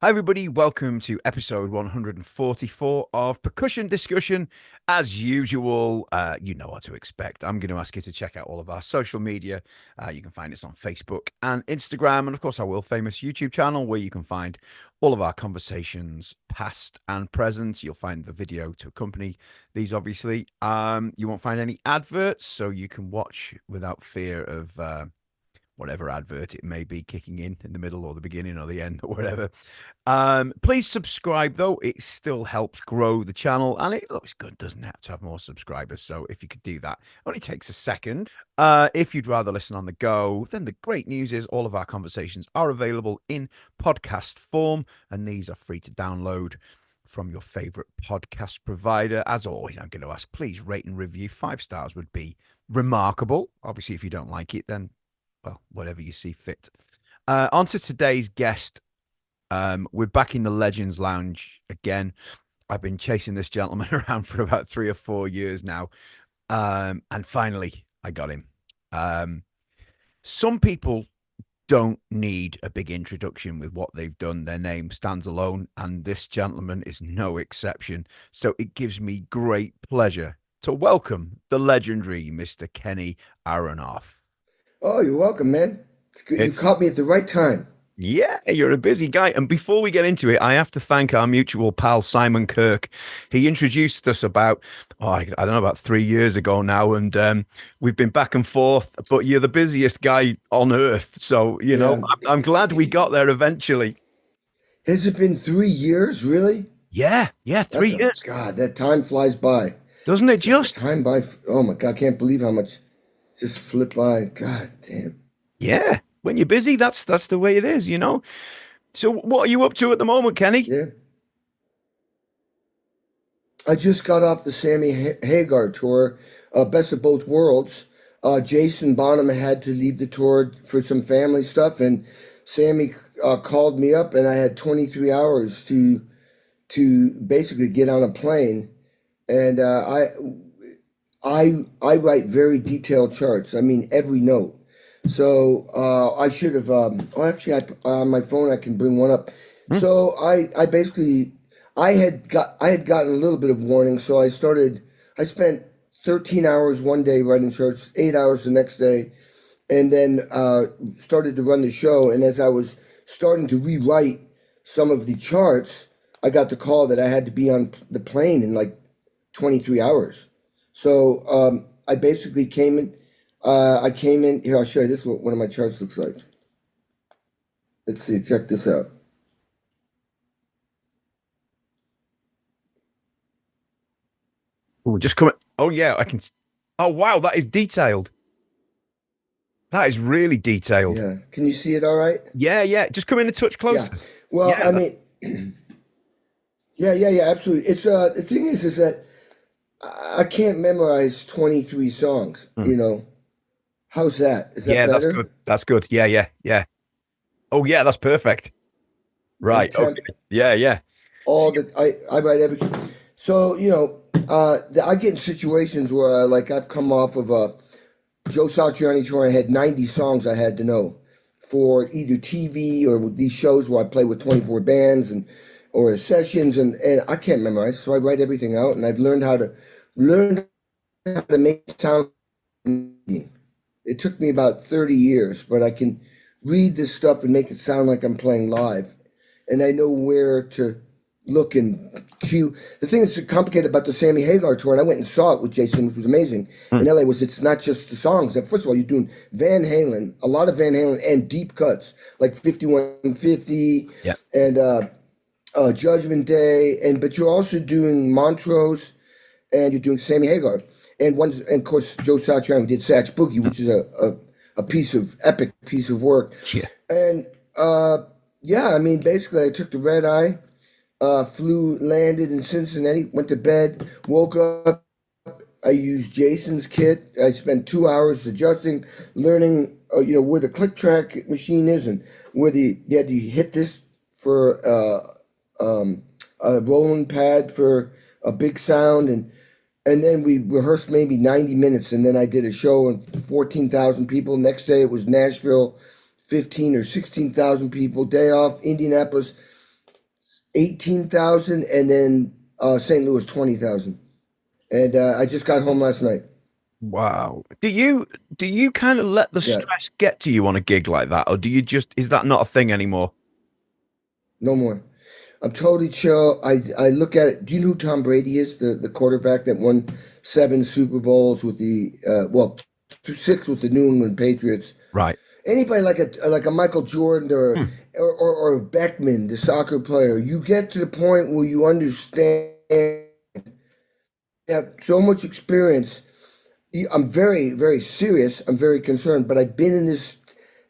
Hi, everybody. Welcome to episode 144 of Percussion Discussion. As usual, you know what to expect. I'm going to ask you to check out all of our social media. You can find us on Facebook and Instagram, and of course, our world famous YouTube channel where you can find all of our conversations, past and present. You'll find the video to accompany these, obviously. You won't find any adverts, so you can watch without fear of whatever advert it may be kicking in the middle or the beginning or the end or whatever. Please subscribe though; it still helps grow the channel, and it looks good, doesn't it, to have more subscribers? So if you could do that, it only takes a second. If you'd rather listen on the go, then the great news is all of our conversations are available in podcast form, and these are free to download from your favorite podcast provider. As always, I'm going to ask, please rate and review. 5 stars would be remarkable. Obviously, if you don't like it, then well, whatever you see fit. On to today's guest. We're back in the Legends Lounge again. I've been chasing this gentleman around for about 3 or 4 years now. And finally, I got him. Some people don't need a big introduction with what they've done. Their name stands alone, and this gentleman is no exception. So it gives me great pleasure to welcome the legendary Mr. Kenny Aronoff. Oh, you're welcome, man. It's good. You caught me at the right time. Yeah, you're a busy guy. And before we get into it, I have to thank our mutual pal, Simon Kirk. He introduced us about, I don't know, about 3 years ago now. And we've been back and forth, but you're the busiest guy on earth. So, Yeah. I'm glad we got there eventually. Has it been 3 years, really? Yeah, 3 years. God, that time flies by. Doesn't it just? Time by. Oh my God, I can't believe how much just flipped by. God damn. Yeah. When you're busy, that's the way it is. So what are you up to at the moment, Kenny? Yeah. I just got off the Sammy Hagar tour, Best of Both Worlds. Jason Bonham had to leave the tour for some family stuff, and Sammy called me up, and I had 23 hours to basically get on a plane. And I write very detailed charts. I mean, every note. So I should have. Actually, on my phone I can bring one up. So I basically I had gotten a little bit of warning. So I started. I spent 13 hours one day writing charts, 8 hours the next day, and then started to run the show. And as I was starting to rewrite some of the charts, I got the call that I had to be on the plane in like 23 hours. So I basically came in. I came in here. I'll show you this. What one of my charts looks like. Let's see. Check this out. Oh, just come. Oh yeah, I can. Oh wow, that is detailed. That is really detailed. Yeah. Can you see it? All right. Yeah. Just come in a touch Yeah. closer. Well, Yeah. I mean, yeah. Absolutely. It's the thing is that I can't memorize 23 songs. How's that? Is that Yeah, that's better? good. That's good. Yeah. Oh yeah, that's perfect. And Right. temp Okay. Yeah. See, all the I write every. So I get in situations where I've come off of a Joe Satriani tour. I had 90 songs I had to know for either TV or these shows where I play with 24 bands or sessions, and I can't memorize, so I write everything out, and I've learn how to make it sound. It took me about 30 years, but I can read this stuff and make it sound like I'm playing live, and I know where to look and cue. The thing that's complicated about the Sammy Hagar tour, and I went and saw it with Jason, which was amazing in LA, was it's not just the songs. First of all, you're doing Van Halen, a lot of Van Halen, and deep cuts like 5150 yeah. and Judgment Day, but you're also doing Montrose, and you're doing Sammy Hagar, and of course Joe Satriani did Satch Boogie, which is a epic piece of work, Yeah. and I mean basically I took the red eye, landed in Cincinnati, went to bed, woke up. I used Jason's kit. I spent 2 hours adjusting, learning where the click track machine is and where you had to hit this for a rolling pad for a big sound, and then we rehearsed maybe 90 minutes, and then I did a show and 14,000 people. Next day it was Nashville, 15 or 16,000 people. Day off, Indianapolis. 18,000, and then St. Louis 20,000. And I just got home last night. Wow. Do you kind of let the Yeah, stress get to you on a gig like that, or do you just is that not a thing anymore? no more. I'm totally chill. I look at it. Do you know who Tom Brady is? The quarterback that won 7 Super Bowls with the six with the New England Patriots. Right. Anybody like a Michael Jordan Hmm. or Beckman, the soccer player, you get to the point where you understand you have so much experience. I'm very, very serious. I'm very concerned, but I've been in this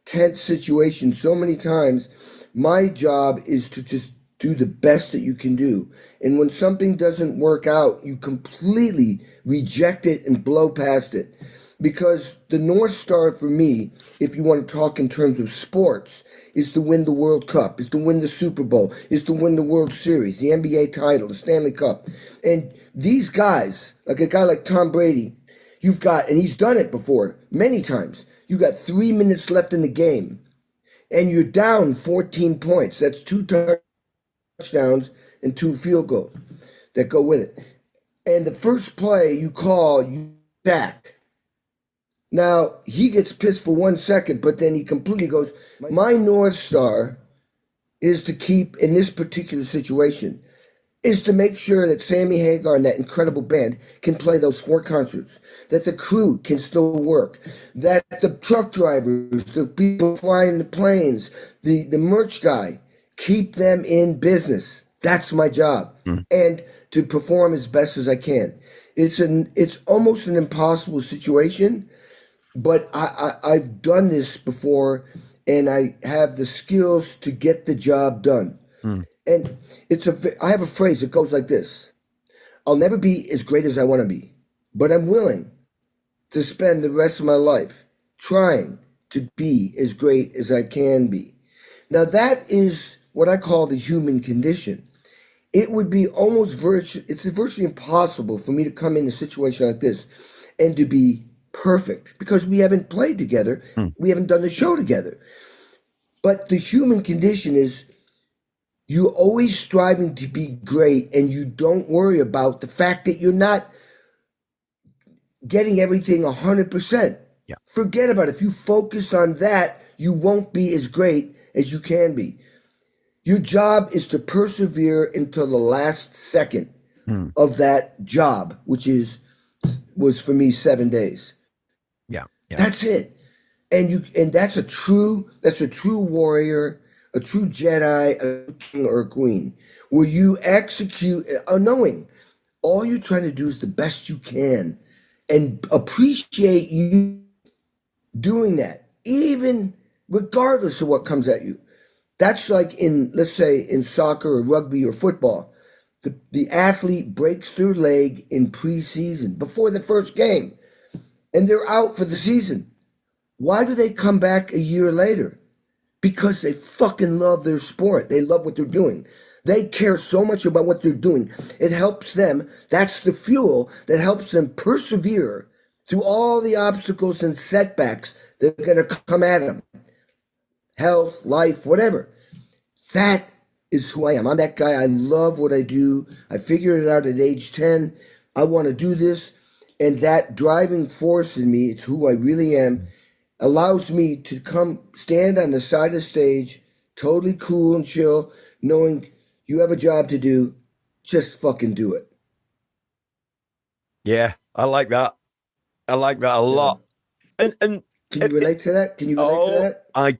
tense situation so many times. My job is to just do the best that you can do. And when something doesn't work out, you completely reject it and blow past it. Because the North Star for me, if you want to talk in terms of sports, is to win the World Cup, is to win the Super Bowl, is to win the World Series, the NBA title, the Stanley Cup. And these guys, like a guy like Tom Brady, you've got, and he's done it before many times, you got 3 minutes left in the game, and you're down 14 points. That's two touchdowns and two field goals that go with it. And the first play you call, you sack. Now, he gets pissed for 1 second, but then he completely goes, my North Star is to keep, in this particular situation, is to make sure that Sammy Hagar and that incredible band can play those 4 concerts, that the crew can still work, that the truck drivers, the people flying the planes, the merch guy, keep them in business. That's my job. Hmm. And to perform as best as I can. It's almost an impossible situation, but I've done this before, and I have the skills to get the job done. Hmm. And I have a phrase that goes like this: I'll never be as great as I want to be, but I'm willing to spend the rest of my life trying to be as great as I can be. Now, that is what I call the human condition. It would be it's virtually impossible for me to come in a situation like this and to be perfect because we haven't played together. Hmm. We haven't done the show together. But the human condition is you're always striving to be great, and you don't worry about the fact that you're not getting everything 100%. Yeah. Forget about it. If you focus on that, you won't be as great as you can be. Your job is to persevere until the last second Hmm. of that job, which was for me 7 days. Yeah. Yeah. That's it. And that's a true warrior, a true Jedi, a king or a queen, where you execute knowing all you're trying to do is the best you can and appreciate you doing that, even regardless of what comes at you. That's like let's say, in soccer or rugby or football. The athlete breaks their leg in preseason before the first game, and they're out for the season. Why do they come back a year later? Because they fucking love their sport. They love what they're doing. They care so much about what they're doing. It helps them. That's the fuel that helps them persevere through all the obstacles and setbacks that are going to come at them. Health, life, whatever. That is who I am. I'm that guy. I love what I do. I figured it out at age 10. I want to do this. And that driving force in me, it's who I really am, allows me to come stand on the side of the stage, totally cool and chill, knowing you have a job to do. Just fucking do it. Yeah. I like that. I like that a Yeah. lot. And Can you relate to that? Can you relate to oh, that? I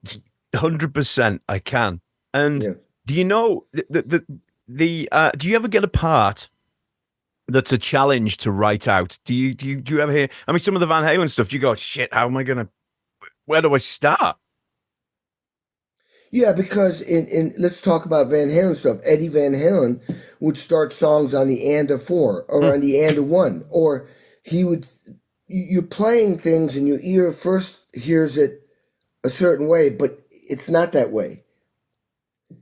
100% I can. And Yeah. do you know do you ever get a part that's a challenge to write out? Do you ever hear? I mean, some of the Van Halen stuff. Do you go, shit? How am I gonna? Where do I start? Yeah, because in let's talk about Van Halen stuff. Eddie Van Halen would start songs on the and of four or Mm. on the and of one, or he would. You're playing things and your ear first hears it a certain way, but it's not that way.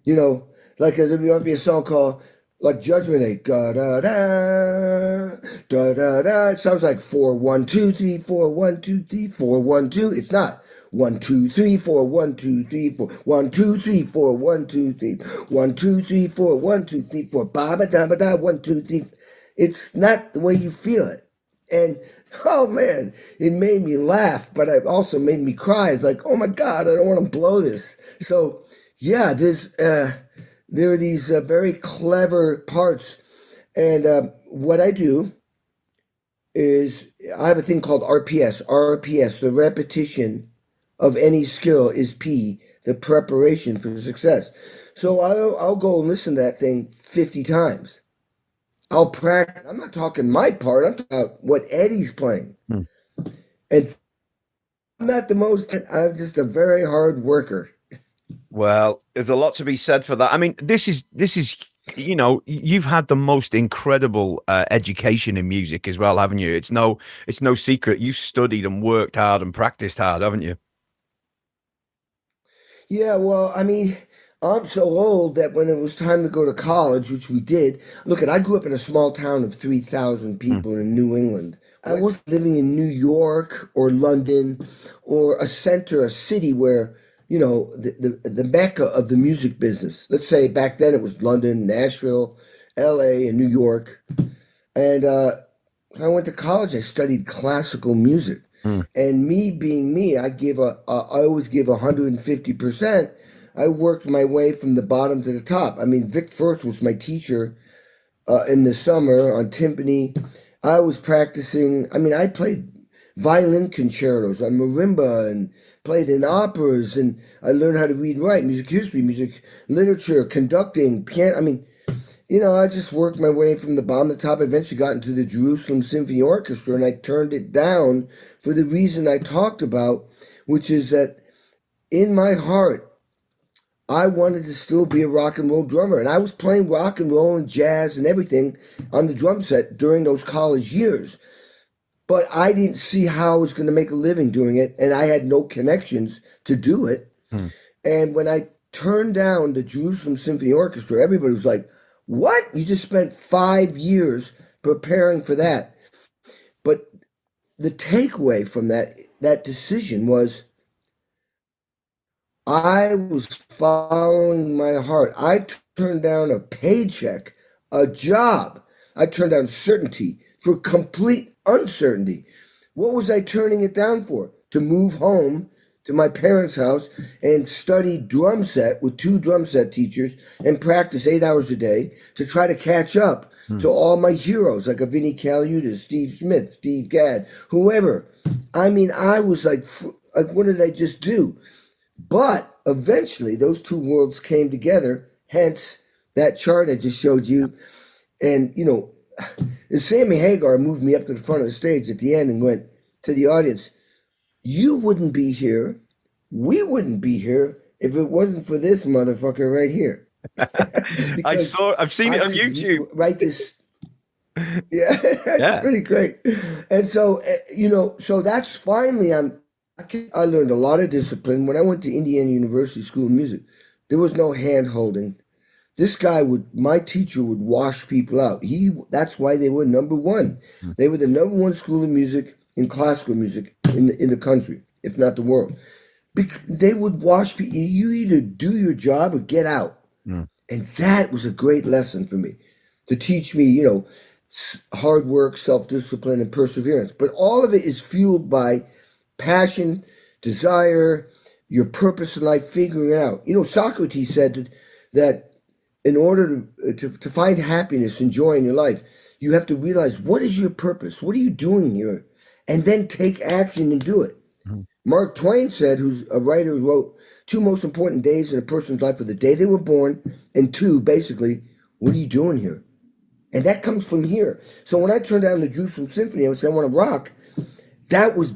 You know, like there might be a song called like Judgment Day, da da da da da da. It sounds like 4 1 2 3 4 1 2 3 4 1 2. It's not 1, 2, 3, 4, 1, 2, 3, 4, 1, 2, 3, 4, 1, 2, 3, 1, 2, 3, 4, 1, 2, 3, 4, ba ba da ba da, 1, 2, 3. It's not the way you feel it. And oh man, it made me laugh, but it also made me cry. It's like, oh my God, I don't want to blow this. So yeah, there are these very clever parts. And what I do is I have a thing called RPS. RPS, the repetition of any skill is P, the preparation for success. So I'll go and listen to that thing 50 times. I'll practice. I'm not talking my part. I'm talking about what Eddie's playing. Hmm. And I'm not the most, I'm just a very hard worker. Well, there's a lot to be said for that. I mean, this is you've had the most incredible education in music as well, haven't you? It's no secret. You studied and worked hard and practiced hard, haven't you? Yeah, well, I mean, I'm so old that when it was time to go to college, which we did, look, I grew up in a small town of 3,000 Hmm. people in New England. I wasn't living in New York or London or a center, a city where, the mecca of the music business. Let's say back then it was London, Nashville, LA, and New York. And when I went to college, I studied classical music. Hmm. And me being me, I always give 150%. I worked my way from the bottom to the top. I mean, Vic Firth was my teacher in the summer on timpani. I was practicing. I mean, I played violin concertos on marimba and played in operas, and I learned how to read and write, music history, music literature, conducting, piano. I mean, I just worked my way from the bottom to the top. I eventually got into the Jerusalem Symphony Orchestra, and I turned it down for the reason I talked about, which is that in my heart, I wanted to still be a rock and roll drummer. And I was playing rock and roll and jazz and everything on the drum set during those college years. But I didn't see how I was going to make a living doing it, and I had no connections to do it. Hmm. And when I turned down the Jerusalem Symphony Orchestra, everybody was like, what? You just spent 5 years preparing for that. But the takeaway from that decision was I was following my heart. I turned down a paycheck, a job. I turned down certainty for complete uncertainty. What was I turning it down for? To move home to my parents' house and study drum set with two drum set teachers and practice 8 hours a day to try to catch up to all my heroes like a Vinnie Colaiuta, Steve Smith, Steve Gadd, whoever. I mean, I was like, what did I just do? But eventually, those two worlds came together, hence that chart I just showed you. And, Sammy Hagar moved me up to the front of the stage at the end and went to the audience, you wouldn't be here, we wouldn't be here if it wasn't for this motherfucker right here. Because I've seen I it on could YouTube. write this. Yeah, it's Yeah. pretty great. And so, so that's finally, I learned a lot of discipline. When I went to Indiana University School of Music, there was no hand holding. This guy my teacher would wash people out. That's why they were number one. They were the number one school of music in classical music in the country, if not the world. They would wash people. You either do your job or get out. Mm. And that was a great lesson for me to teach me, hard work, self-discipline, and perseverance. But all of it is fueled by passion, desire, your purpose in life, figuring it out. Socrates said that in order to find happiness and joy in your life, you have to realize, what is your purpose? What are you doing here? And then take action and do it. Mm. Mark Twain said, who's a writer who wrote, two most important days in a person's life are the day they were born, and two, basically, what are you doing here? And that comes from here. So when I turned down the Jerusalem Symphony, I said, I want to rock. That was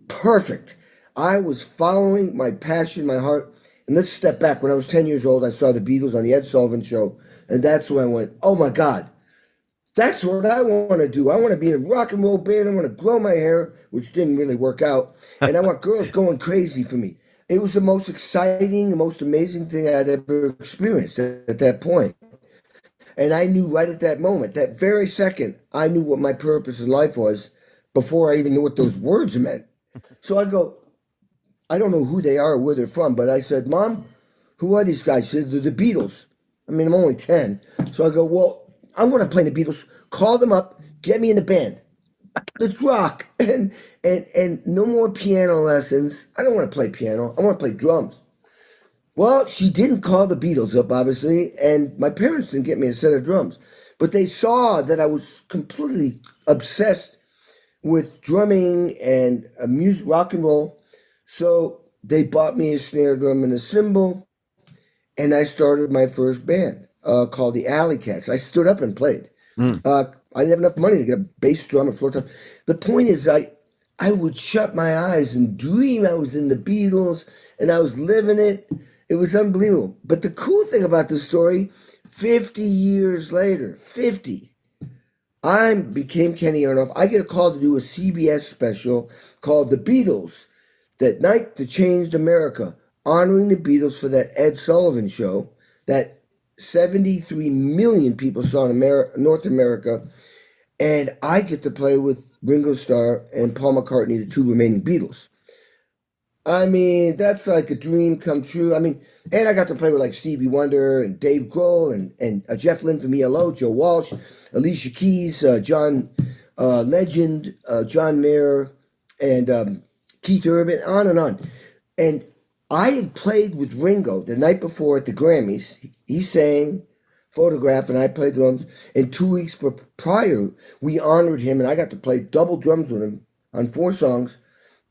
perfect. I was following my passion, my heart. And let's step back. When I was 10 years old, I saw the Beatles on the Ed Sullivan Show. And that's when I went, oh my God, that's what I want to do. I want to be in a rock and roll band. I want to grow my hair, which didn't really work out. And I want girls going crazy for me. It was the most exciting, the most amazing thing I'd ever experienced at that point. And I knew right at that moment, that very second, I knew what my purpose in life was before I even knew what those words meant. So I go, I don't know who they are or where they're from, but I said, Mom, who are these guys? She said, they're the Beatles. I mean, I'm only 10. So I go, well, I'm going to play the Beatles. Call them up. Get me in the band. Let's rock. And no more piano lessons. I don't want to play piano. I want to play drums. Well, she didn't call the Beatles up, obviously, and my parents didn't get me a set of drums. But they saw that I was completely obsessed with drumming and music, rock and roll. So they bought me a snare drum and a cymbal, and I started my first band called the Alley Cats. I stood up and played. Mm. I didn't have enough money to get a bass drum, a floor tom. The point is, I would shut my eyes and dream I was in the Beatles and I was living it. It was unbelievable. But the cool thing about this story, 50 years later, 50, I became Kenny Aronoff. I get a call to do a CBS special called The Beatles, That Night That Changed America, honoring the Beatles for that Ed Sullivan show that 73 million people saw in North America. And I get to play with Ringo Starr and Paul McCartney, the two remaining Beatles. I mean, that's like a dream come true. I mean, and I got to play with like Stevie Wonder and Dave Grohl and Jeff Lynne from ELO, Joe Walsh, Alicia Keys, John Legend, John Mayer, and Keith Urban, on and on. And I had played with Ringo the night before at the Grammys. He sang Photograph and I played drums. And 2 weeks prior, we honored him and I got to play double drums with him on 4 songs.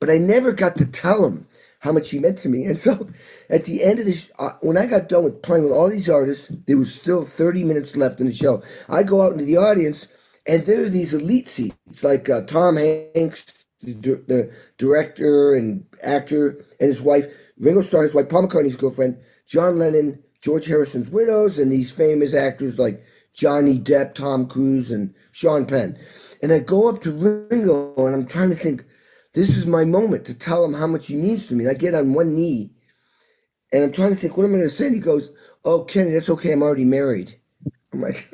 But I never got to tell him how much he meant to me. And so at the end of this, when I got done with playing with all these artists, there was still 30 minutes left in the show. I go out into the audience, and there are these elite seats, like Tom Hanks, the director and actor, and his wife, Ringo Starr, his wife, Paul McCartney's girlfriend, John Lennon, George Harrison's widows, and these famous actors like Johnny Depp, Tom Cruise, and Sean Penn. And I go up to Ringo, and I'm trying to think, this is my moment to tell him how much he means to me. I get on one knee, and I'm trying to think, what am I going to say? And he goes, oh, Kenny, that's okay. I'm already married. I'm like,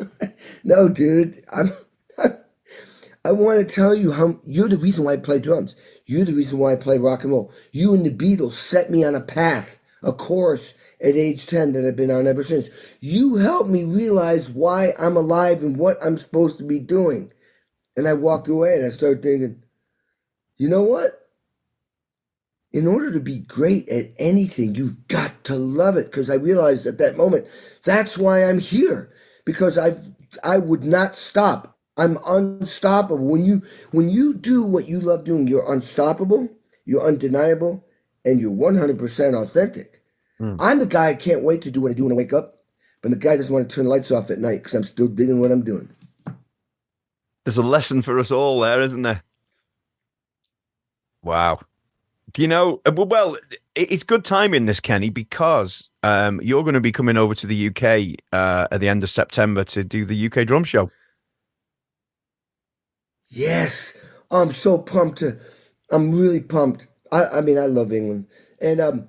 no, dude. I want to tell you how you're the reason why I play drums. You're the reason why I play rock and roll. You and the Beatles set me on a path, a course at age 10 that I've been on ever since. You helped me realize why I'm alive and what I'm supposed to be doing. And I walked away and I started thinking, you know what? In order to be great at anything, you've got to love it. Because I realized at that moment, that's why I'm here. Because I would not stop. I'm unstoppable. When you do what you love doing, you're unstoppable, you're undeniable, and you're 100% authentic. Mm. I'm the guy I can't wait to do what I do when I wake up, but the guy doesn't want to turn the lights off at night because I'm still digging what I'm doing. There's a lesson for us all there, isn't there? Wow. Do you know, well, it's good timing this, Kenny, because you're going to be coming over to the UK at the end of September to do the UK drum show. Yes, I'm so pumped. I'm really pumped. I mean, I love England. And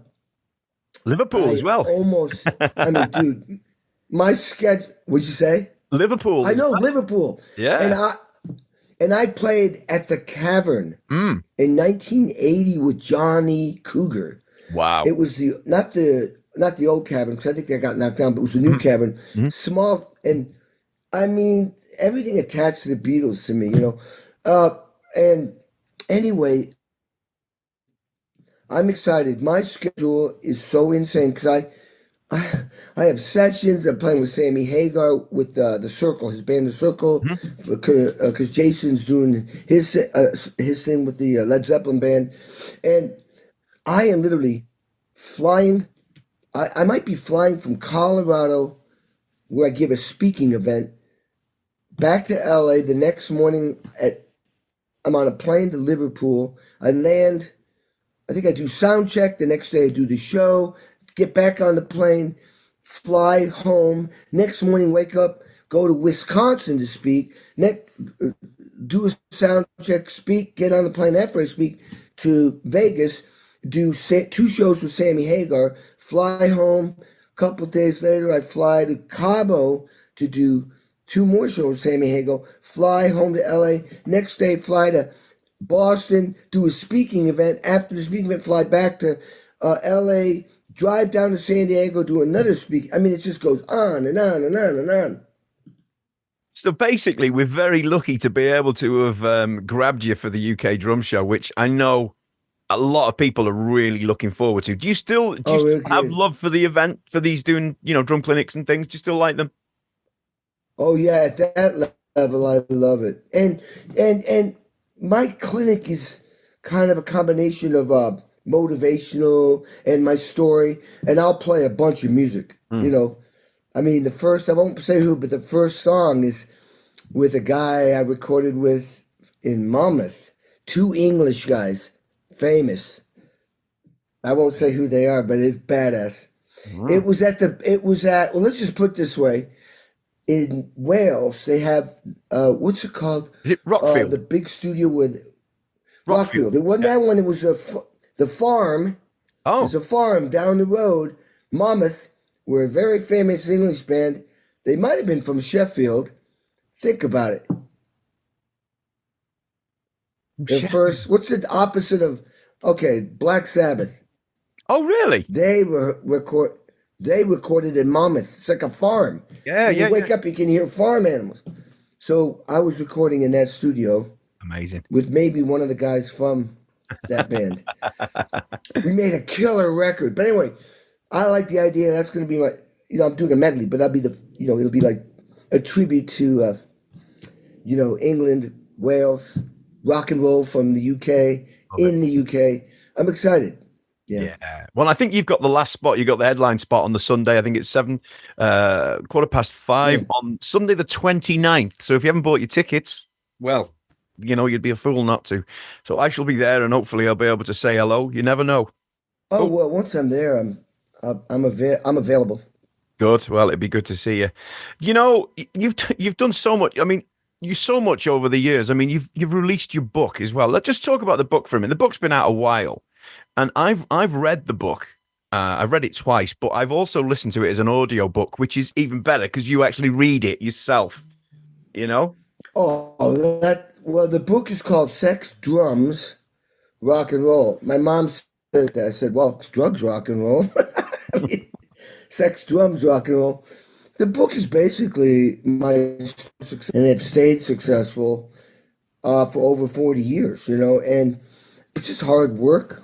Liverpool as well. I mean, dude, my sketch, what'd you say? Liverpool. I know, Liverpool. Yeah. And I played at the Cavern in 1980 with Johnny Cougar. Wow. It was not the old Cavern, because I think that got knocked down, but it was the new Cavern. Small, and I mean, everything attached to the Beatles to me, you know. And anyway, I'm excited. My schedule is so insane because I have sessions. I'm playing with Sammy Hagar with the Circle, his band, the Circle, because Jason's doing his thing with the Led Zeppelin band, and I am literally flying. I might be flying from Colorado, where I give a speaking event, back to LA the next morning. I'm on a plane to Liverpool. I land. I think I do sound check. The next day I do the show. Get back on the plane, fly home. Next morning, wake up, go to Wisconsin to speak. Do a sound check, speak, get on the plane after I speak to Vegas, do 2 shows with Sammy Hagar, fly home. A couple of days later, I fly to Cabo to do 2 more shows with Sammy Hagar, fly home to LA. Next day, fly to Boston, do a speaking event. After the speaking event, fly back to LA, drive down to San Diego, do another speak. I mean, it just goes on and on and on and on. So basically, we're very lucky to be able to have grabbed you for the UK Drum Show, which I know a lot of people are really looking forward to. Do you Oh, still really have good. love for the event, for these doing, drum clinics and things? Do you still like them? Oh yeah, at that level, I love it. And my clinic is kind of a combination of motivational and my story, and I'll play a bunch of music. Mm. I mean, the first I won't say who, but the first song is with a guy I recorded with in Monmouth. Two English guys, famous. I won't say who they are, but it's badass. Mm. It was at, well, let's just put it this way. In Wales, they have, what's it called? Is it The Rockfield? big studio with Rockfield. Rockfield. It wasn't Yeah. that one, it was the farm. There's Oh, a farm down the road, Monmouth, where a very famous English band, they might have been from Sheffield. Think about it. The Sheffield. first, what's the opposite of, okay, Black Sabbath. Oh, really? They were record. They recorded in Monmouth. It's like a farm. Yeah, When you yeah, yeah. wake up, you can hear farm animals. So I was recording in that studio Amazing. with maybe one of the guys from that band. We made a killer record. But anyway, I like the idea. That's going to be my, I'm doing a medley, but that'll be it'll be like a tribute to, England, Wales, rock and roll from the UK, Love it. in the UK. I'm excited. Yeah. Yeah. Well, I think you've got the last spot. You got the headline spot on the Sunday. I think it's 5:15 Yeah. on Sunday the 29th. So if you haven't bought your tickets, well, you'd be a fool not to. So I shall be there, and hopefully I'll be able to say hello. You never know. Oh Oh, well, once I'm there, I'm available. good. Well, it'd be good to see you. You've done so much. I mean, you so much over the years. I mean, you've released your book as well. Let's just talk about the book for a minute. The book's been out a while, and I've read the book. I've read it twice, but I've also listened to it as an audio book, which is even better because you actually read it yourself. You know? Oh, the book is called Sex, Drums, Rock and Roll. My mom said that. I said, well, it's drugs, rock and roll. I mean, sex, drums, rock and roll. The book is basically my success, and it stayed successful for over 40 years, and it's just hard work,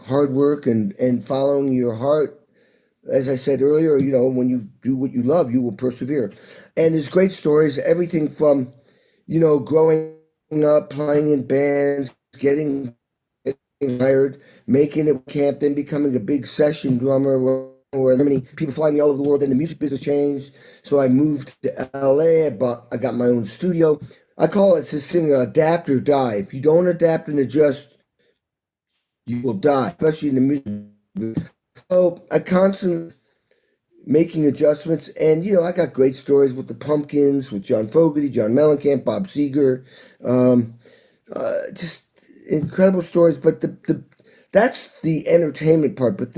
and following your heart. As I said earlier, when you do what you love, you will persevere. And there's great stories, everything from, growing up, playing in bands, getting hired, making it camp, then becoming a big session drummer where many people flying me all over the world. Then the music business changed. So I moved to LA. I got my own studio. I call it this thing adapt or die. If you don't adapt and adjust, you will die, especially in the music. So I constantly making adjustments. And, I got great stories with the Pumpkins, with John Fogerty, John Mellencamp, Bob Seger. Just incredible stories. But that's the entertainment part. But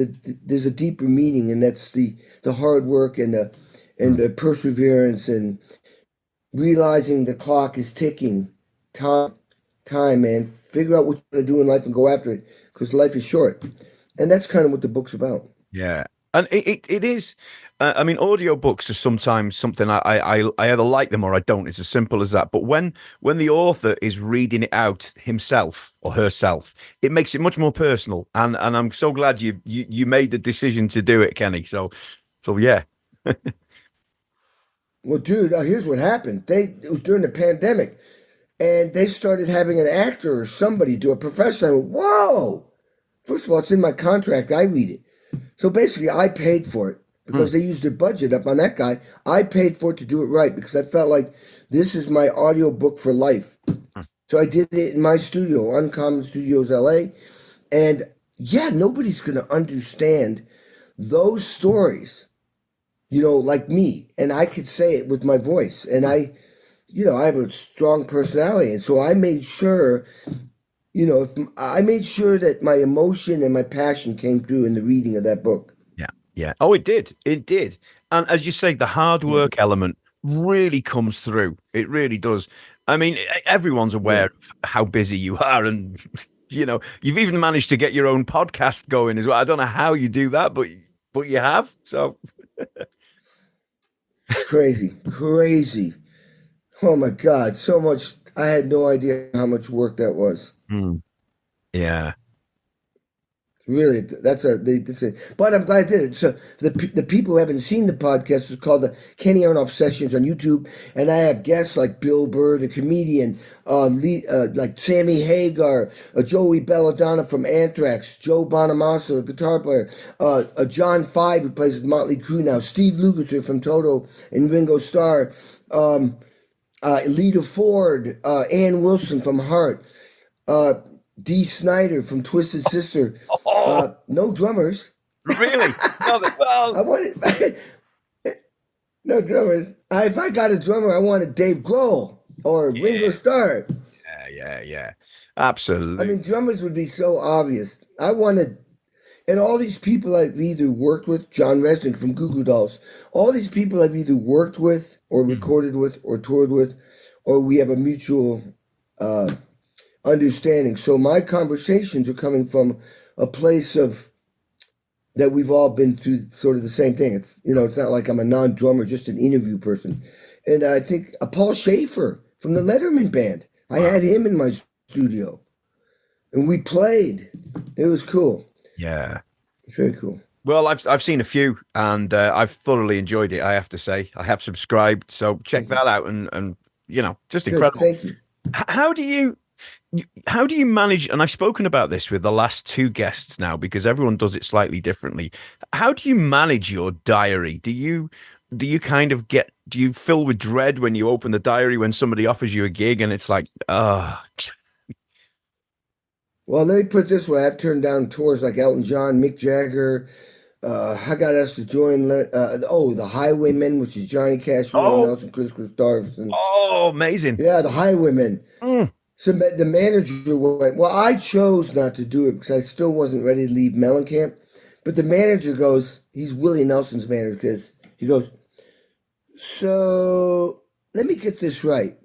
there's a deeper meaning, and that's the hard work and the perseverance and realizing the clock is ticking. Time, man. Figure out what you want to do in life and go after it because life is short. And that's kind of what the book's about. Yeah. And it is. I mean, audiobooks are sometimes something I either like them or I don't. It's as simple as that. But when the author is reading it out himself or herself, it makes it much more personal. And I'm so glad you made the decision to do it, Kenny. So yeah. Well, dude, here's what happened. It was during the pandemic, and they started having an actor or somebody do a profession. I went, whoa! First of all, it's in my contract. I read it. So basically, I paid for it Hmm. because they used their budget up on that guy. I paid for it to do it right because I felt like this is my audio book for life. So I did it in my studio, Uncommon Studios LA. And yeah, nobody's going to understand those stories, like me. And I could say it with my voice. And I have a strong personality. And so I made sure, if I made sure that my emotion and my passion came through in the reading of that book. Yeah. Yeah. Oh, it did. It did. And as you say, the hard Yeah. work element really comes through. It really does. I mean, everyone's Yeah. aware of how busy you are, and you've even managed to get your own podcast going as well. I don't know how you do that, but you have. So Crazy, crazy. Oh my God, so much. I had no idea how much work that was. Hmm. Yeah. Really, that's a. But I'm glad I did it. So the people who haven't seen the podcast is called the Kenny Aronoff Sessions on YouTube, and I have guests like Bill Burr, the comedian, like Sammy Hagar, Joey Belladonna from Anthrax, Joe Bonamassa, the guitar player, John Five who plays with Motley Crue now, Steve Lukather from Toto and Ringo Starr, Lita Ford, Ann Wilson from Heart. Uh, Dee Snider from Twisted Sister. Oh, No drummers. really? No, I well, wanted no drummers. If I got a drummer, I wanted Dave Grohl or Ringo yeah, Starr. yeah. I mean, Absolutely. drummers would be so obvious. I wanted, and all these people I've either worked with, John Resnick from Goo Goo Dolls, all these people I've either worked with or Hmm. recorded with or toured with, or we have a mutual uh, understanding. So my conversations are coming from a place of that we've all been through sort of the same thing. It's not like I'm a non-drummer, just an interview person. And I think Paul Schaefer from the Letterman band, I Wow. had him in my studio and we played. It was cool. Yeah. Very cool. Well, I've seen a few, and I've thoroughly enjoyed it. I have to say, I have subscribed, so check Thank you. that out, and just Good. incredible. Thank you. How do you manage? And I've spoken about this with the last two guests now because everyone does it slightly differently. How do you manage your diary? Do you kind of do you fill with dread when you open the diary when somebody offers you a gig and it's like, ah, Well, let me put it this way. I've turned down tours like Elton John, Mick Jagger. I got asked to join, the Highwaymen, which is Johnny Cash, Willie oh, Nelson, Chris Christopherson. oh, amazing. Yeah, the Highwaymen. Mm, So the manager went, well, I chose not to do it because I still wasn't ready to leave Mellencamp. But the manager goes, he's Willie Nelson's manager, because he goes, so let me get this right.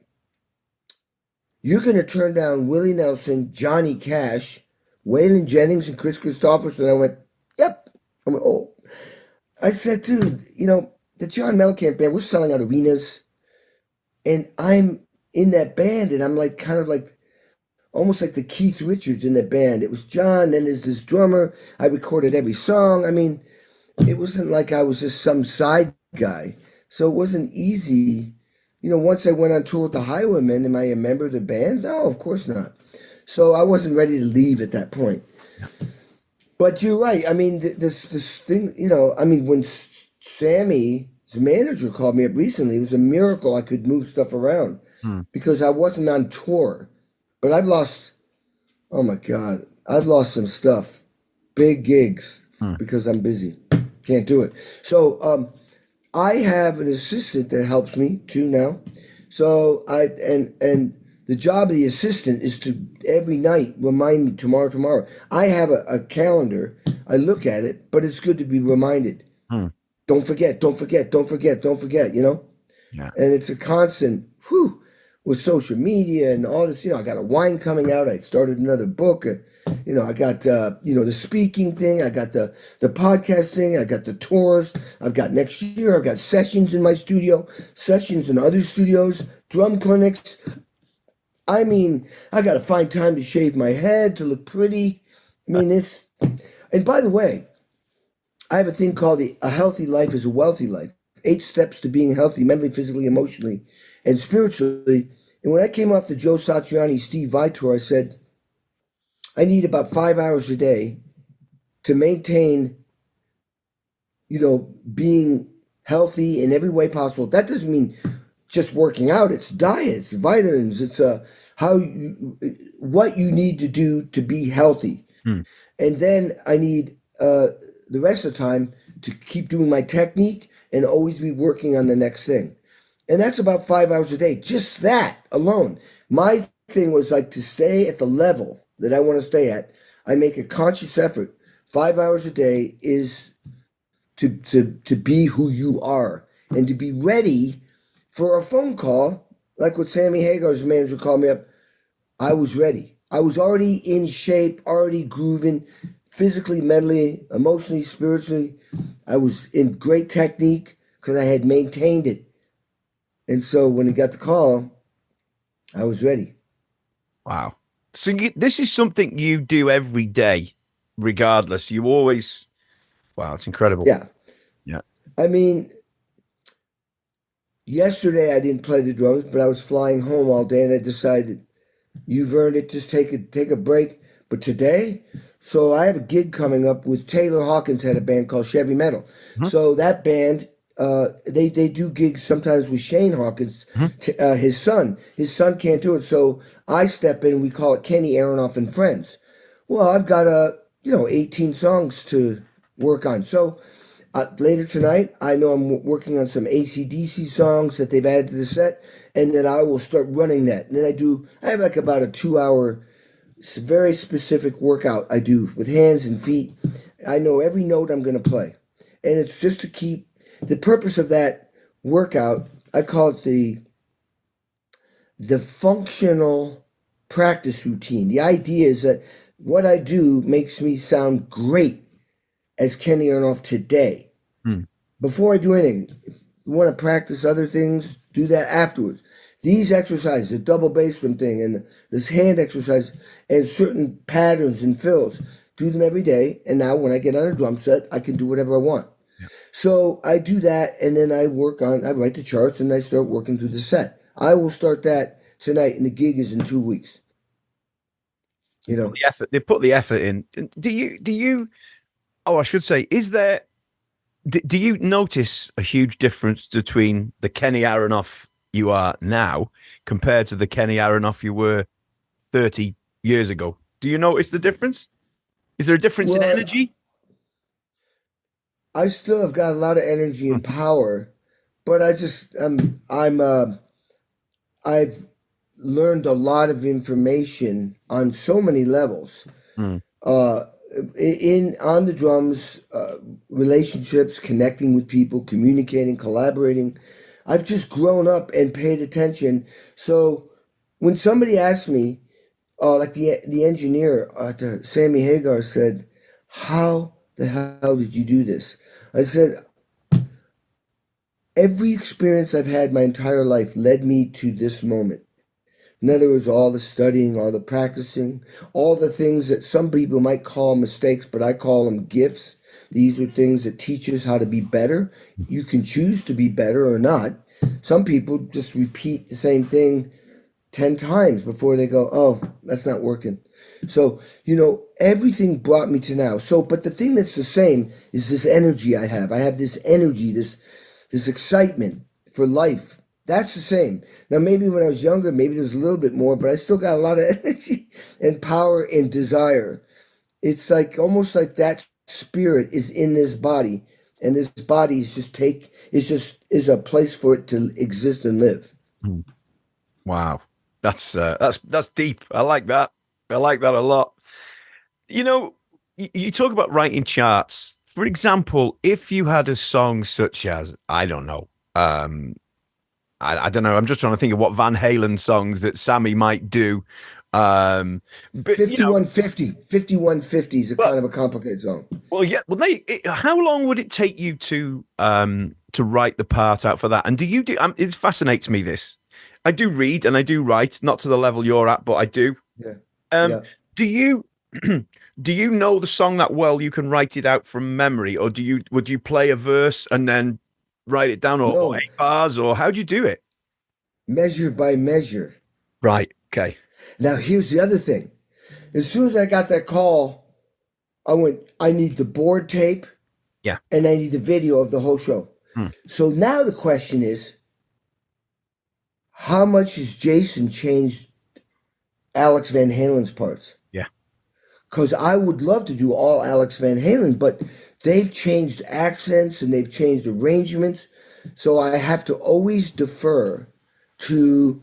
You're going to turn down Willie Nelson, Johnny Cash, Waylon Jennings, and Chris Christopherson. I went, yep. I went, oh. I said, dude, the John Mellencamp band, we're selling out arenas. And I'm in that band, and I'm like, kind of like, almost like the Keith Richards in the band. It was John, then there's this drummer. I recorded every song. I mean, it wasn't like I was just some side guy. So it wasn't easy. Once I went on tour with the Highwaymen, am I a member of the band? No, of course not. So I wasn't ready to leave at that point. But you're right. I mean, this thing, I mean, when Sammy's manager called me up recently, it was a miracle I could move stuff around mm, because I wasn't on tour. But oh my God, I've lost some stuff, big gigs mm. because I'm busy. Can't do it. So I have an assistant that helps me too now. So and the job of the assistant is to every night remind me tomorrow. I have a calendar. I look at it, but it's good to be reminded. Mm. Don't forget, don't forget, don't forget, don't forget. Yeah. And it's a constant, with social media and all this. I got a wine coming out. I started another book. I got, the speaking thing. I got the podcast thing. I got the tours. I've got next year. I've got sessions in my studio, sessions in other studios, drum clinics. I mean, I got to find time to shave my head to look pretty. I mean, and by the way, I have a thing called a healthy life is a wealthy life. 8 steps to being healthy mentally, physically, emotionally, and spiritually. And when I came off the Joe Satriani, Steve Vai tour, I said, I need about 5 hours a day to maintain, being healthy in every way possible. That doesn't mean just working out. It's diet, it's vitamins, it's what you need to do to be healthy. Mm. And then I need the rest of the time to keep doing my technique and always be working on the next thing. And that's about 5 hours a day. Just that alone. My thing was like to stay at the level that I want to stay at. I make a conscious effort. 5 hours a day is to be who you are and to be ready for a phone call, like with Sammy Hagar's manager called me up, I was ready. I was already in shape, already grooving, physically, mentally, emotionally, spiritually. I was in great technique because I had maintained it. And so when he got the call, I was ready. Wow. So this is something you do every day, regardless. You always, wow, it's incredible. Yeah. Yeah. I mean, yesterday I didn't play the drums, but I was flying home all day and I decided you've earned it, just take a break. But today, so I have a gig coming up with Taylor Hawkins had a band called Chevy Metal. Mhm, So that band, they do gigs sometimes with Shane Hawkins, mhm. his son. His son can't do it, so I step in. We call it Kenny Aronoff and Friends. Well, I've got 18 songs to work on. So later tonight, I know I'm working on some AC/DC songs that they've added to the set, and then I will start running that. And then I have like about a 2 hour, very specific workout I do with hands and feet. I know every note I'm going to play. And it's just to keep the purpose of that workout, I call it the functional practice routine. The idea is that what I do makes me sound great as Kenny Aronoff today. Mm. Before I do anything, if you want to practice other things, do that afterwards. These exercises, the double bass drum thing, and this hand exercise, and certain patterns and fills, do them every day. And now when I get on a drum set, I can do whatever I want. Yeah. So I do that, and then I write the charts, and I start working through the set. I will start that tonight, and the gig is in 2 weeks. You know, They put the effort in. Do you, oh, I should say, do you notice a huge difference between the Kenny Aronoff you are now compared to the Kenny Aronoff you were 30 years ago? Do you notice the difference? Is there a difference in well, energy? I still have got a lot of energy and power, but I've learned a lot of information on so many levels. Mm. Uh, in on the drums, relationships, connecting with people, communicating, collaborating. I've just grown up and paid attention. So when somebody asks me, like the engineer Sammy Hagar said, "How the hell did you do this?" I said, "Every experience I've had my entire life led me to this moment." In other words, all the studying, all the practicing, all the things that some people might call mistakes, but I call them gifts. These are things that teach us how to be better. You can choose to be better or not. Some people just repeat the same thing 10 times before they go, oh, that's not working. So, everything brought me to now. So, but the thing that's the same is this energy I have. I have this energy, this excitement for life. That's the same. Now, maybe when I was younger, maybe there was a little bit more, but I still got a lot of energy and power and desire. It's like almost like that spirit is in this body, and this body is a place for it to exist and live. Mm. Wow. That's deep. I like that. I like that a lot. You know, you talk about writing charts. For example, if you had a song such as, I don't know, I don't know. I'm just trying to think of what Van Halen songs that Sammy might do. But 5150 is a well, kind of a complicated song. well, yeah. Well, how long would it take you to write the part out for that? And do you do? It fascinates me. This I do read and I do write, not to the level you're at, but I do. Yeah. Um, Yeah. do you do you know the song that well? You can write it out from memory, or would you play a verse and then write it down, or No, 8 bars, or how do you do it? measure by measure. Right. Okay. Now, here's the other thing. As soon as I got that call, I went, I need the board tape Yeah. and I need the video of the whole show. Hmm. So now the question is, how much has Jason changed Alex Van Halen's parts? Yeah. Because I would love to do all Alex Van Halen, but they've changed accents and they've changed arrangements. So I have to always defer to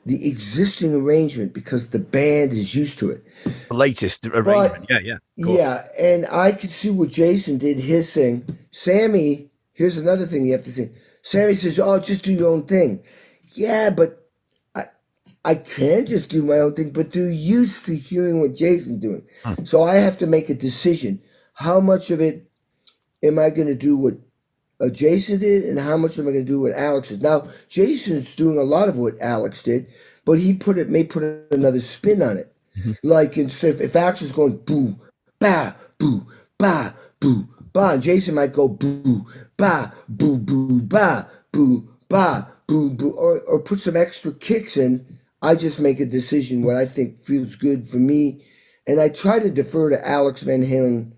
the existing arrangement because the band is used to it. The latest arrangement. But Yeah. Yeah. Of course. yeah, and I could see what Jason did his thing. Sammy, here's another thing you have to see. Sammy says, "Oh, just do your own thing." Yeah, but I I can just do my own thing, but they're used to hearing what Jason's doing. Hmm. So I have to make a decision. How much of it am I going to do what Jason did, and how much am I going to do what Alex did? Now, Jason's doing a lot of what Alex did, but he may put another spin on it. Mhm. Like instead, if Alex is going boo, ba, boo, ba, boo, ba, and Jason might go boo, ba, boo, boo, ba, boo, ba, boo, boo, or put some extra kicks in. I just make a decision what I think feels good for me, and I try to defer to Alex Van Halen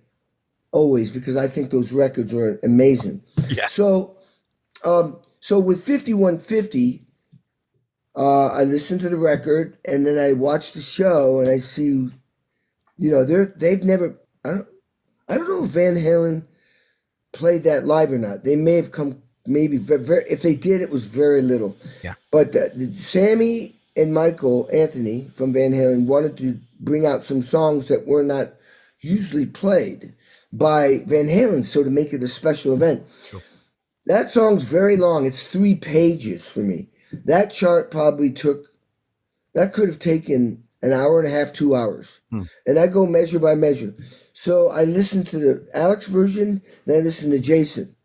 always because I think those records are amazing. Yeah. So with 5150, I listen to the record and then I watch the show and I see, they've never. I don't know if Van Halen played that live or not. They may have come, maybe very, if they did, it was very little. Yeah. But Sammy and Michael Anthony from Van Halen wanted to bring out some songs that were not usually played by Van Halen, so to make it a special event. Sure. That song's very long. It's 3 pages for me. That chart could have taken an hour and a half, 2 hours. And I go measure by measure. So I listen to the Alex version, then I listen to Jason.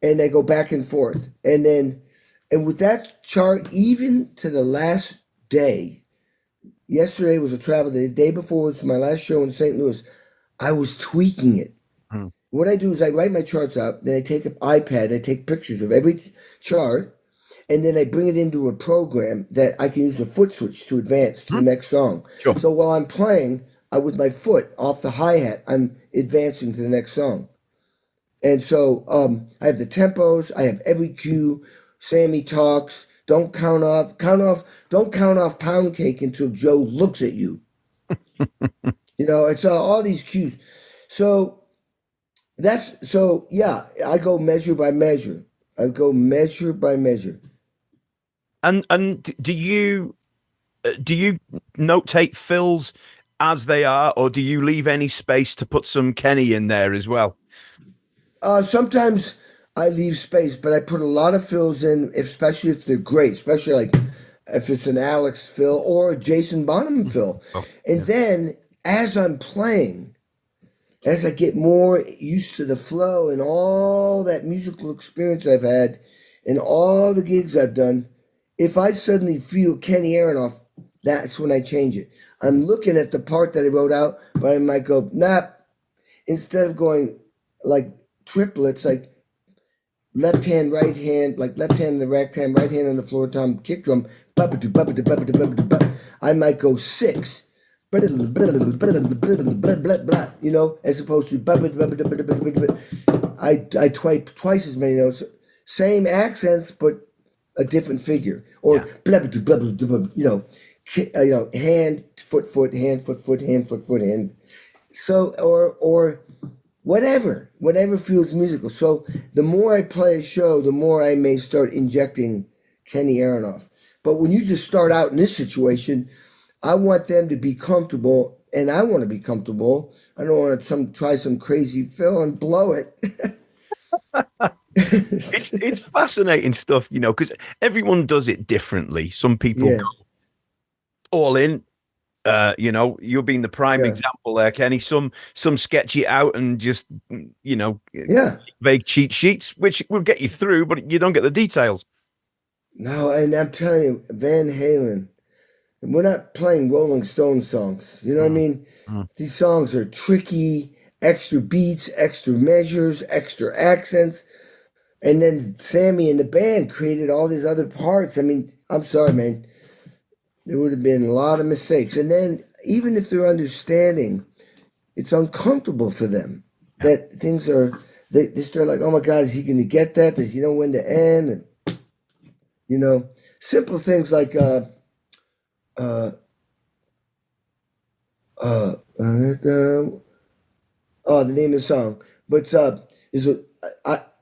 And I go back and forth. And with that chart, even to the last day, yesterday was a travel day, the day before was my last show in St. Louis, I was tweaking it. What I do is I write my charts out, then I take an iPad, I take pictures of every chart, and then I bring it into a program that I can use a foot switch to advance to the next song. Sure. So while I'm playing, with my foot off the hi-hat, I'm advancing to the next song. And so I have the tempos, I have every cue, Sammy talks, don't count off pound cake until Joe looks at you. It's all these cues. So I go measure by measure. And do you notate fills as they are, or do you leave any space to put some Kenny in there as well? Sometimes I leave space, but I put a lot of fills in, especially if they're great, especially like if it's an Alex fill or a Jason Bonham fill. And then as I'm playing, as I get more used to the flow and all that musical experience I've had and all the gigs I've done, if I suddenly feel Kenny Aronoff, that's when I change it. I'm looking at the part that I wrote out, but I might go, nah, instead of going like triplets, like left hand, right hand, like left hand on the rack hand, right hand on the floor tom, kick drum, I might go 6. As opposed to I twice as many notes, same accents but a different figure, or hand foot hand foot hand. So or whatever feels musical. So the more I play a show, the more I may start injecting Kenny Aronoff. But when you just start out in this situation, I want them to be comfortable, and I want to be comfortable. I don't want to try some crazy fill and blow it. It's fascinating stuff, because everyone does it differently. Some people go all in. You're being the prime example there, Kenny. Some sketch it out and just, vague cheat sheets, which will get you through, but you don't get the details. No, and I'm telling you, Van Halen, we're not playing Rolling Stone songs. You know what I mean? These songs are tricky, extra beats, extra measures, extra accents. And then Sammy and the band created all these other parts. I mean, I'm sorry, man. There would have been a lot of mistakes. And then even if they're understanding, it's uncomfortable for them that things are, they start like, oh my God, is he going to get that? Does he know when to end? And, simple things like, the name of the song. But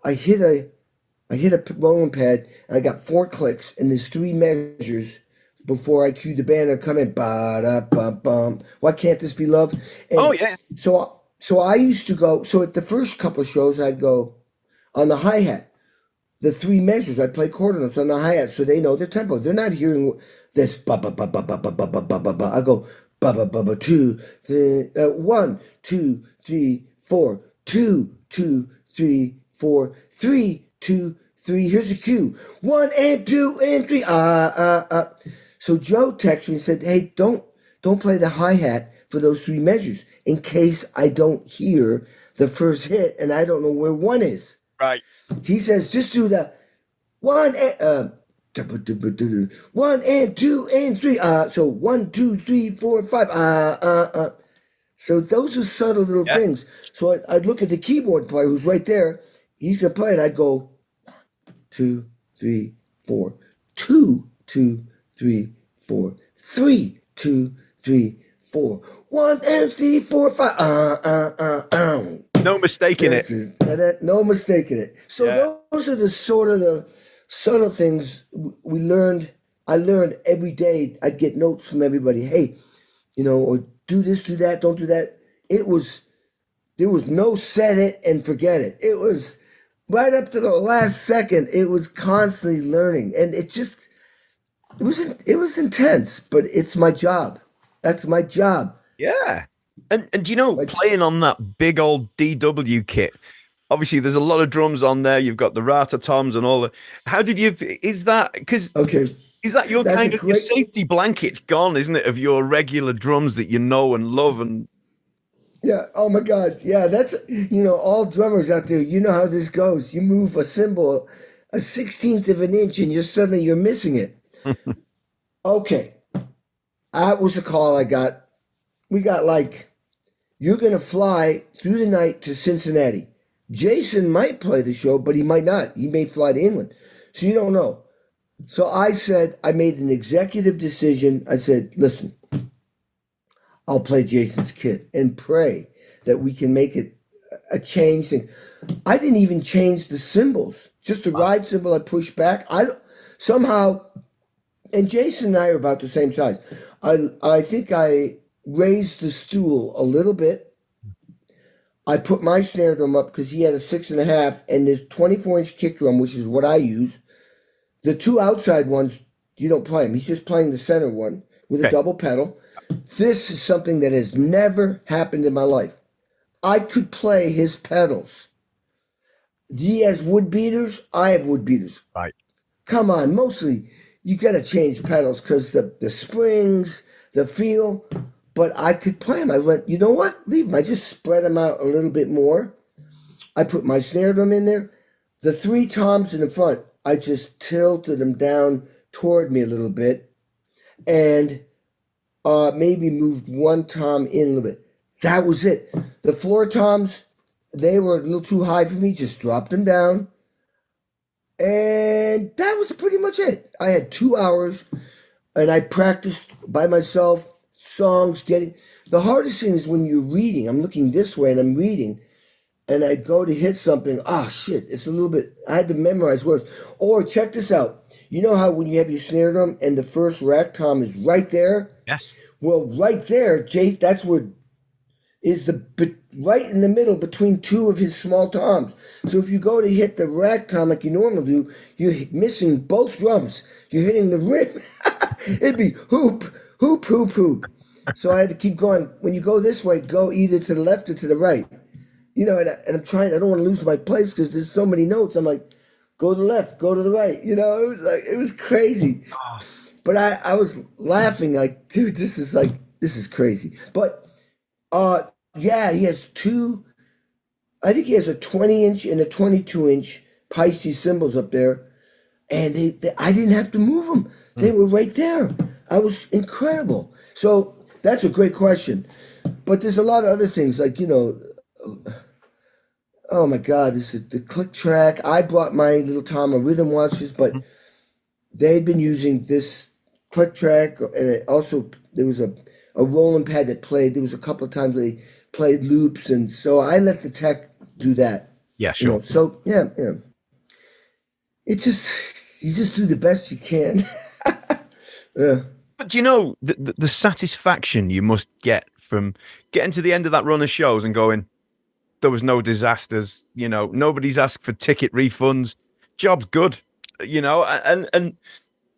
I hit a rolling pad and I got 4 clicks and there's 3 measures before I cue the band to come in. Ba-da-bum-bum. Why can't this be love? And So I used to go. So at the first couple of shows, I'd go on the hi hat. the three measures. I play quarter notes on the hi-hat so they know the tempo. They're not hearing this ba ba ba ba ba ba ba ba ba ba ba. I go ba ba ba ba two, three, 1, 2, 3, 4, 2, 2, 3, 4, 3, 2, 3. Here's the cue. 1 and 2 and 3. So Joe texted me and said, "Hey, don't play the hi-hat for those three measures in case I don't hear the first hit and I don't know where 1 is." Right. He says, "Just do the 1 and 1 and 2 and 3. So 1, 2, 3, 4, 5. So those are subtle little Yeah. things. So I'd look at the keyboard player who's right there. He's gonna play it. I'd go 2, 3, 4, 2, 2, 3, 4, 3, 2, 3, 4, 1 and 3, 4, 5. No mistaking it. No mistaking it. So those are the sort of the subtle things we learned. I learned every day. I'd get notes from everybody. Hey, or do this, do that, don't do that. There was no set it and forget it. It was right up to the last second. It was constantly learning, and it was intense. But it's my job. That's my job. Yeah. And playing on that big old DW kit, obviously there's a lot of drums on there. You've got the Rata toms and all that. How did you, is that, because Okay. is that your That's kind a of your great- safety blanket gone, isn't it, of your regular drums that you know and love? And Yeah. Oh my God. Yeah. That's, all drummers out there, you know how this goes. You move a cymbal a 16th of an inch and you're missing it. Okay. That was a call I got. We got you're going to fly through the night to Cincinnati. Jason might play the show, but he might not. He may fly to England. So you don't know. So I made an executive decision. I said, listen, I'll play Jason's kit and pray that we can make it a change thing. I didn't even change the cymbals. Just the ride cymbal I pushed back. Somehow, and Jason and I are about the same size. I think I raised the stool a little bit. I put my snare drum up because he had a 6.5 and this 24-inch kick drum, which is what I use. The two outside ones, you don't play them. He's just playing the center one with a double pedal. This is something that has never happened in my life. I could play his pedals. He has wood beaters. I have wood beaters. right. Come on, mostly you got to change pedals because the springs, the feel. But I could play them. I went, you know what? Leave them. I just spread them out a little bit more. I put my snare drum in there. The three toms in the front, I just tilted them down toward me a little bit and maybe moved one tom in a little bit. That was it. The floor toms, they were a little too high for me. Just dropped them down. And that was pretty much it. I had 2 hours and I practiced by myself songs. The hardest thing is when you're reading. I'm looking this way and I'm reading. And I'd go to hit something. Shit, it's a little bit. I had to memorize words. Or check this out. You know how when you have your snare drum and the first rack tom is right there? Yes. Well, right there, Jay, that's where is right in the middle between two of his small toms. So if you go to hit the rack tom like you normally do, you're missing both drums. You're hitting the rim. It'd be hoop, hoop, hoop, hoop. So I had to keep going. When you go this way, go either to the left or to the right. And I'm trying, I don't want to lose my place because there's so many notes. I'm like, go to the left, go to the right. It was crazy. But I was laughing like, dude, this is crazy. But yeah, he has I think he has a 20-inch and a 22-inch Pisces cymbals up there. And I didn't have to move them. They were right there. I was incredible. So that's a great question. But there's a lot of other things like, oh my God, this is the click track. I brought my little Tama rhythm watches, but they'd been using this click track. And also there was a rolling pad that played. There was a couple of times they played loops. And so I let the tech do that. Yeah, sure. So, yeah. You just do the best you can. Yeah. But the satisfaction you must get from getting to the end of that run of shows and going, there was no disasters, nobody's asked for ticket refunds, job's good, you know, and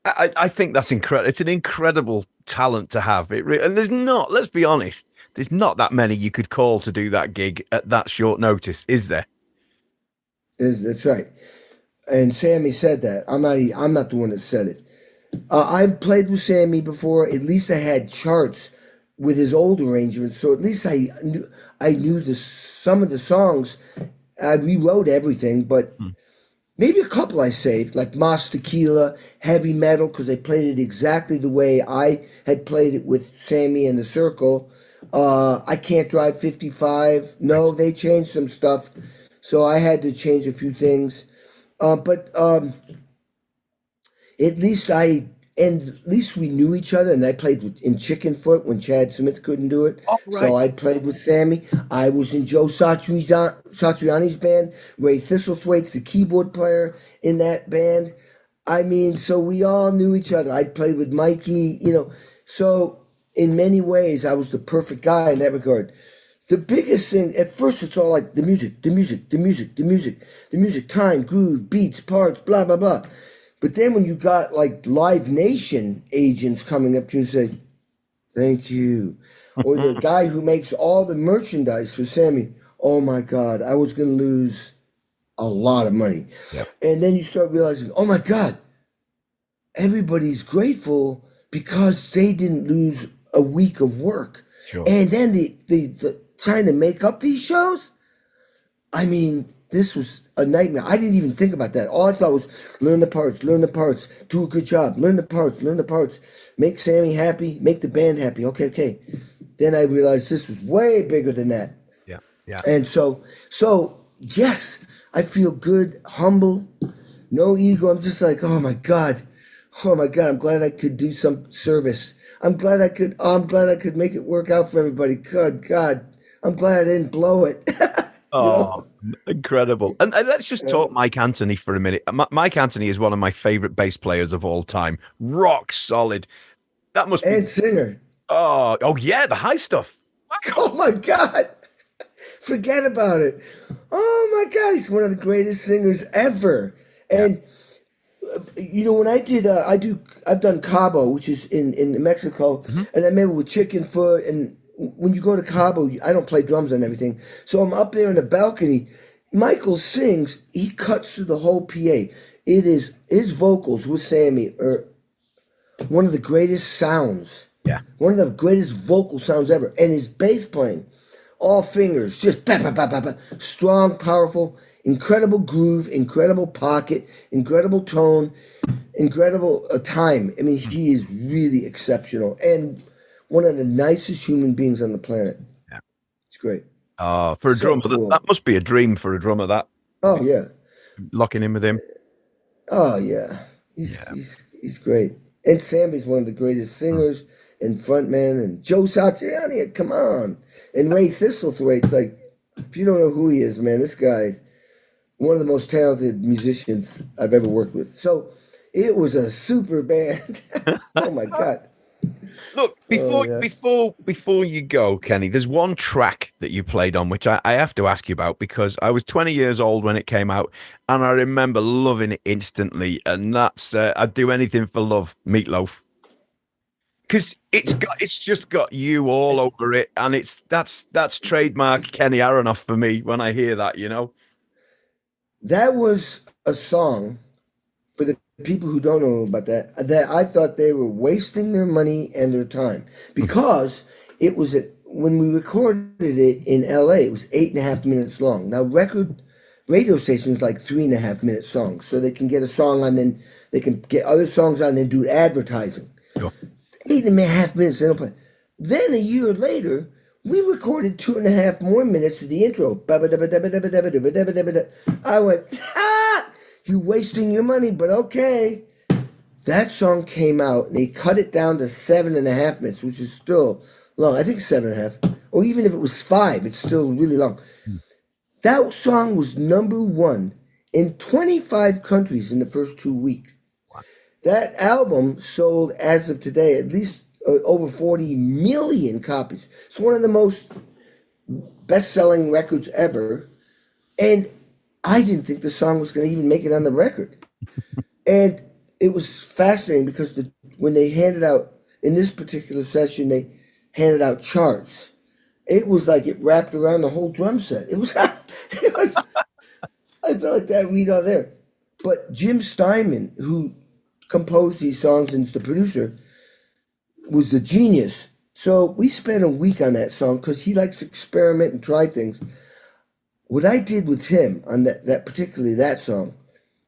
I think that's incredible. It's an incredible talent to have. And there's not, let's be honest, there's not that many you could call to do that gig at that short notice, is there? That's right. And Sammy said that. I'm not the one that said it. I've played with Sammy before. At least I had charts with his old arrangements, so at least I knew some of the songs. I rewrote everything, but maybe a couple I saved, like Mas Tequila, Heavy Metal, because they played it exactly the way I had played it with Sammy and the Circle. I Can't Drive 55. No, they changed some stuff, so I had to change a few things. But at least we knew each other, and I played in Chickenfoot when Chad Smith couldn't do it. Oh, So right. I played with Sammy. I was in Joe Satriani's band. Ray Thistlethwaite's the keyboard player in that band. I mean, so we all knew each other. I played with Mikey, So in many ways, I was the perfect guy in that regard. The biggest thing, at first, it's all like the music, the music, the music, the music, the music, time, groove, beats, parts, blah, blah, blah. But then when you got like Live Nation agents coming up to you and say, thank you. Or the guy who makes all the merchandise for Sammy, oh my God, I was going to lose a lot of money. Yep. And then you start realizing, oh my God, everybody's grateful because they didn't lose a week of work. Sure. And then the trying to make up these shows, I mean, this was a nightmare. I didn't even think about that. All I thought was learn the parts, do a good job, learn the parts, make Sammy happy, make the band happy. Okay. Then I realized this was way bigger than that. Yeah. Yeah. And so yes, I feel good, humble, no ego. I'm just like, oh my God, I'm glad I could do some service. I'm glad I could make it work out for everybody. Good God, I'm glad I didn't blow it. Oh, incredible. And let's just talk Mike Anthony for a minute. Mike Anthony is one of my favorite bass players of all time. Rock solid. That must be. And singer. Oh yeah, the high stuff. Oh my God. Forget about it. Oh my God, he's one of the greatest singers ever. And when I did, I've done Cabo, which is in Mexico, and I remember with Chickenfoot, and when you go to Cabo, I don't play drums and everything, so I'm up there in the balcony. Michael sings, he cuts through the whole PA. It is his vocals with Sammy are one of the greatest sounds. Yeah. One of the greatest vocal sounds ever. And his bass playing, all fingers, just strong, powerful, incredible groove, incredible pocket, incredible tone, incredible time. I mean, he is really exceptional and one of the nicest human beings on the planet. Yeah. It's great. For a drummer, cool. that must be a dream for a drummer, that. Oh, yeah. Locking in with him. Oh, yeah. He's great. And Sammy's one of the greatest singers and frontmen. And Joe Satriani, come on. And Ray Thistlethwaite's like, if you don't know who he is, man, this guy's one of the most talented musicians I've ever worked with. So it was a super band. Oh, my God. Look, before you go, Kenny, there's one track that you played on which I have to ask you about because I was 20 years old when it came out, and I remember loving it instantly. And that's I'd Do Anything for Love, Meatloaf, because it's just got you all over it, and that's trademark Kenny Aronoff for me when I hear that. That was a song for the people who don't know about that I thought they were wasting their money and their time because it was when we recorded it in LA, it was 8.5 minutes long. Now radio stations like 3.5 minute songs, so they can get a song on, then they can get other songs on and do advertising. Sure. 8.5 minutes, they don't play. Then a year later, we recorded 2.5 more minutes of the intro. I went, you're wasting your money, but okay. That song came out, and they cut it down to 7.5 minutes, which is still long. I think 7.5. Or even if it was 5, it's still really long. That song was #1 in 25 countries in the first 2 weeks. Wow. That album sold, as of today, at least over 40 million copies. It's one of the most best-selling records ever. And I didn't think the song was going to even make it on the record. And it was fascinating because when they handed out, in this particular session, they handed out charts. It was like it wrapped around the whole drum set. It was, it was, I felt like that read on there. But Jim Steinman, who composed these songs and is the producer, was the genius. So we spent a week on that song because he likes to experiment and try things. What I did with him on that particularly that song,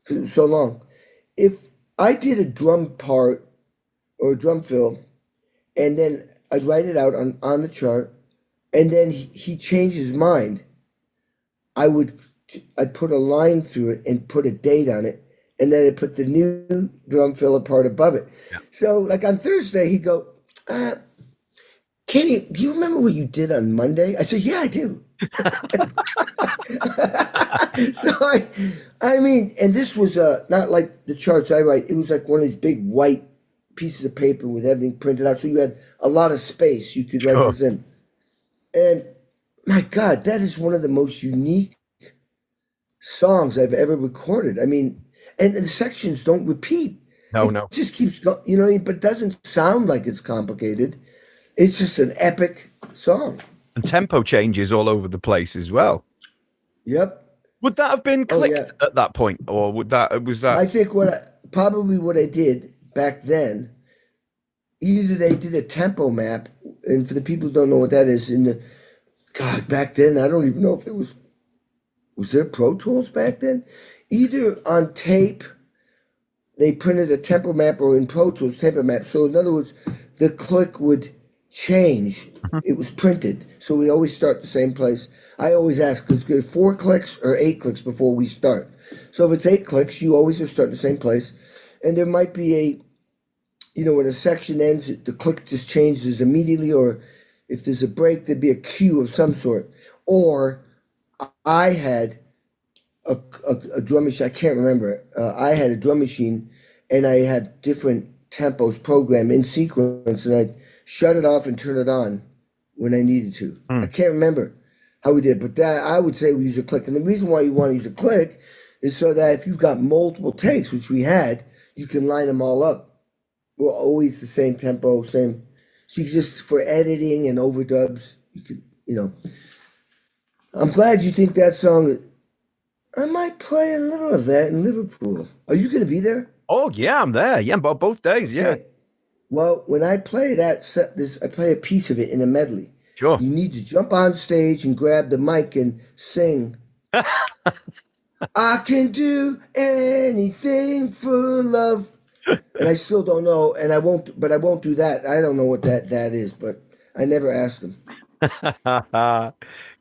because it was so long, if I did a drum part or a drum fill, and then I'd write it out on the chart, and then he changed his mind, I'd put a line through it and put a date on it, and then I'd put the new drum filler part above it. Yeah. So like on Thursday, he'd go, Kenny, do you remember what you did on Monday? I said, yeah, I do. So I mean, and this was not like the charts I write. It was like one of these big white pieces of paper with everything printed out, so you had a lot of space you could write this in. And my God, that is one of the most unique songs I've ever recorded. I mean, and the sections don't repeat. No, It no. just keeps going, you know, but doesn't sound like it's complicated. It's just an epic song. And tempo changes all over the place as well. Yep. Would that have been Oh clicked yeah. at that point, or was that? I think probably what I did back then, either they did a tempo map, and for the people who don't know what that is, God, back then I don't even know if was there Pro Tools back then? Either on tape, they printed a tempo map, or in Pro Tools tempo map. So in other words, the click would change. It was printed, so we always start the same place. I always ask, because it's 4 clicks or 8 clicks before we start. So if it's 8 clicks, you always just start the same place. And there might be when a section ends, the click just changes immediately, or if there's a break, there'd be a cue of some sort. Or I had a drum machine, I can't remember. I had a drum machine, and I had different tempos programmed in sequence, and I'd shut it off and turn it on when I needed to. I can't remember how we did, but that I would say we use a click. And the reason why you want to use a click is so that if you've got multiple takes, which we had, you can line them all up. We're always the same tempo, same. So you just for editing and overdubs, you could, I'm glad you think that song. I might play a little of that in Liverpool. Are you going to be there? Oh yeah, I'm there. Yeah, both days. Yeah, Okay. Well, when I play that set, I play a piece of it in a medley. sure. You need to jump on stage and grab the mic and sing. I can do anything for love. And I still don't know, and I won't do that. I don't know what that is, but I never asked them.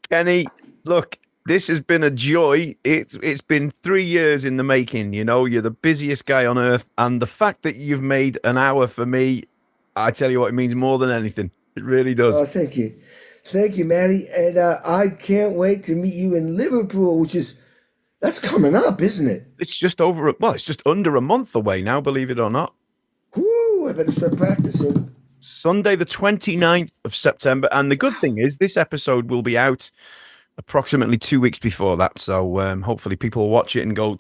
Kenny, look, this has been a joy. It's been 3 years in the making. You're the busiest guy on earth, and the fact that you've made an hour for me, I tell you what, it means more than anything. It really does. Oh, thank you. Thank you, Maddie. And I can't wait to meet you in Liverpool, that's coming up, isn't it? It's just it's just under a month away now, believe it or not. Whoo, I better start practicing. Sunday, the 29th of September. And the good thing is, this episode will be out approximately 2 weeks before that. So hopefully people will watch it and go,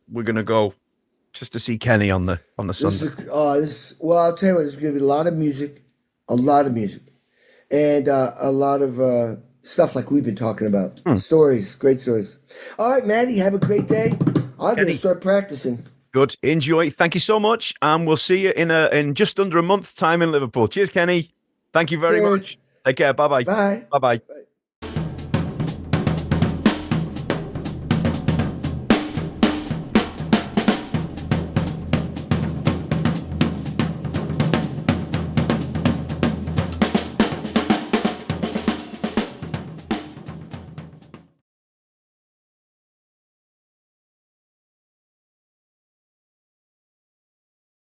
we're going to go just to see Kenny on the Sunday. Well, I'll tell you what, there's going to be a lot of music, and a lot of stuff like we've been talking about. Stories, great stories. All right, Maddie, have a great day. I'm going to start practicing. Good. Enjoy. Thank you so much. And we'll see you in just under a month's time in Liverpool. Cheers, Kenny. Thank you very much. Take care. Bye-bye. Bye. Bye-bye. Bye.